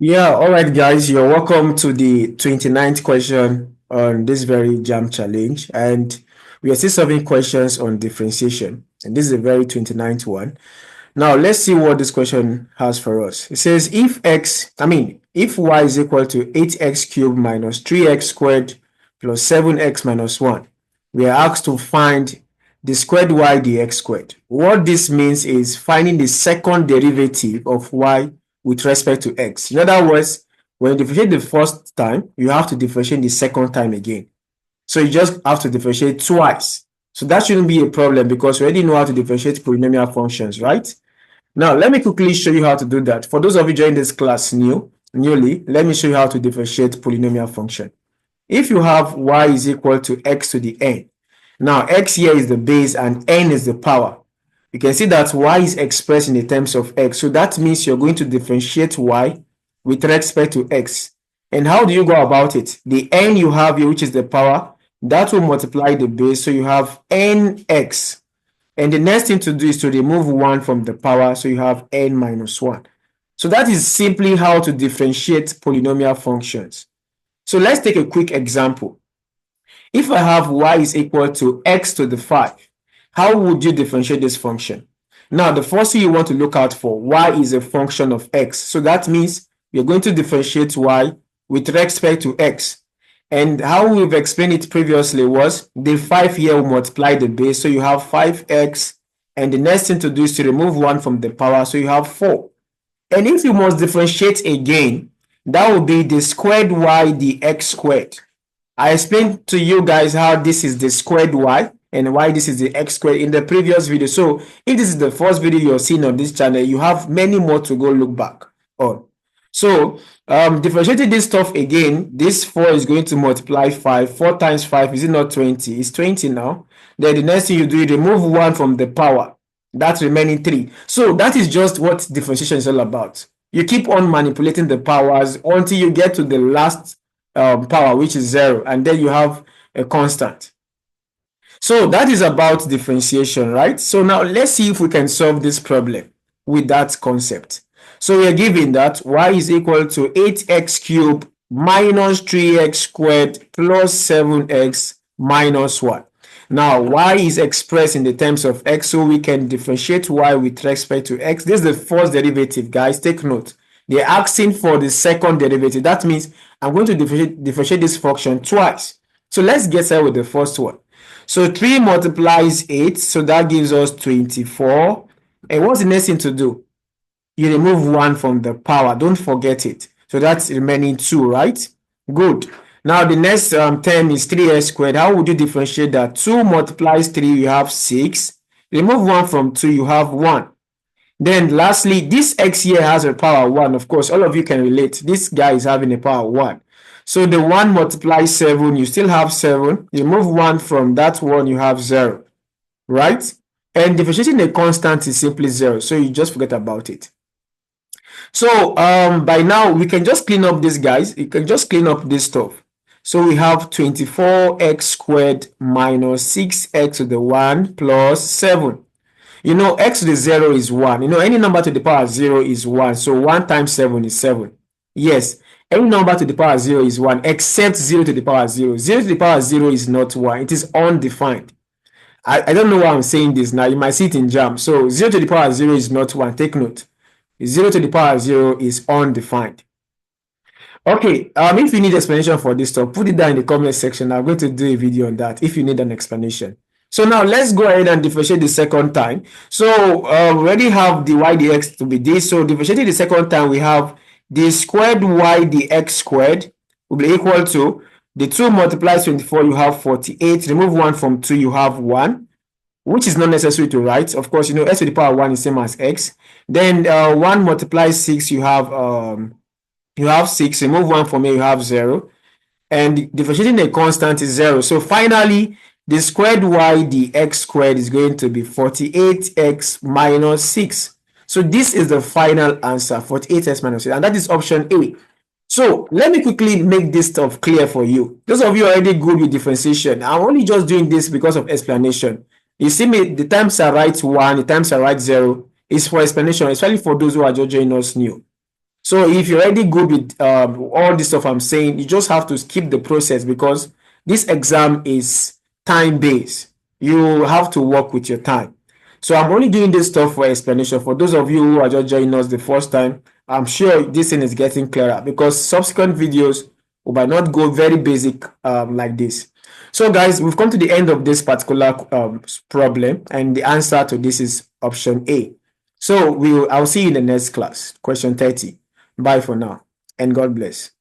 Yeah, all right, guys, you're welcome to the 29th question on this very JAMB challenge. And we are still solving questions on differentiation. And this is a very 29th one. Now, let's see what this question has for us. It says if y is equal to 8x cubed minus 3x squared plus 7x minus 1, we are asked to find the squared y dx squared. What this means is finding the second derivative of y with respect to x. In other words, when you differentiate the first time, you have to differentiate the second time again. So you just have to differentiate twice. So that shouldn't be a problem because you already know how to differentiate polynomial functions, right? Now, let me quickly show you how to do that. For those of you joining this class newly, let me show you how to differentiate polynomial function. If you have y is equal to x to the n, now x here is the base and n is the power. You can see that y is expressed in the terms of x. So that means you're going to differentiate y with respect to x. And how do you go about it? The n you have here, which is the power, that will multiply the base. So you have nx. And the next thing to do is to remove 1 from the power. So you have n minus 1. So that is simply how to differentiate polynomial functions. So let's take a quick example. If I have y is equal to x to the 5, how would you differentiate this function? Now, the first thing you want to look out for, y is a function of x. So that means you're going to differentiate y with respect to x. And how we've explained it previously was the 5 here will multiply the base. So you have 5x. And the next thing to do is to remove 1 from the power. So you have 4. And if you must differentiate again, that will be the squared y dx squared. I explained to you guys how this is the squared y and why this is the x squared in the previous video. So if this is the first video you're seeing on this channel, you have many more to go look back on. So differentiating this stuff again, this 4 is going to multiply 5. 4 times 5, is it not 20? It's 20 now. Then the next thing you do is remove 1 from the power. That's remaining 3. So that is just what differentiation is all about. You keep on manipulating the powers until you get to the last power, which is 0, and then you have a constant. So that is about differentiation, right? So now let's see if we can solve this problem with that concept. So we are given that y is equal to 8x cubed minus 3x squared plus 7x minus 1. Now, y is expressed in the terms of x, so we can differentiate y with respect to x. This is the first derivative, guys. Take note. They're asking for the second derivative. That means I'm going to differentiate this function twice. So let's get started with the first one. So 3 multiplies 8, so that gives us 24. And what's the next thing to do? You remove 1 from the power. Don't forget it. So that's remaining 2, right? Good. Now the next term is 3x squared. How would you differentiate that? 2 multiplies 3, you have 6. Remove 1 from 2, you have 1. Then lastly, this x here has a power 1. Of course, all of you can relate. This guy is having a power 1. So the 1 multiplies 7, you still have 7. You remove 1 from that 1, you have 0. Right? And differentiating a constant is simply 0. So you just forget about it. So by now, we can just clean up this, guys. You can just clean up this stuff. So we have 24x squared minus 6x to the 1 plus 7. You know, x to the 0 is 1. You know, any number to the power 0 is 1. So 1 times 7 is 7. Yes, any number to the power 0 is 1, except 0 to the power 0. 0 to the power 0 is not 1. It is undefined. I don't know why I'm saying this now. You might see it in JAMB. So 0 to the power 0 is not 1. Take note. 0 to the power 0 is undefined. Okay, if you need explanation for this stuff, put it down in the comment section. I'm going to do a video on that if you need an explanation. So now let's go ahead and differentiate the second time. So we already have the y dx to be this. So differentiating the second time, we have the squared y dx squared will be equal to the 2 multiplies 24, you have 48. Remove 1 from 2, you have 1, which is not necessary to write. Of course, you know, x to the power 1 is same as x. Then 1 multiplies 6, you have 6. Remove 1 from here, you have 0. And differentiating a constant is 0. So finally, the squared y dx squared is going to be 48x minus 6. So this is the final answer, 48x minus 6. And that is option A. So let me quickly make this stuff clear for you. Those of you already good with differentiation, I'm only just doing this because of explanation. You see me, the times I write 1, the times I write 0 is for explanation, especially for those who are just joining us new. So if you're already good with all this stuff I'm saying, you just have to skip the process because this exam is time based. You have to work with your time. So I'm only doing this stuff for explanation. For those of you who are just joining us the first time, I'm sure this thing is getting clearer because subsequent videos we might not go very basic like this. So guys, we've come to the end of this particular problem, and the answer to this is option A. So I'll see you in the next class, question 30. Bye for now, and God bless.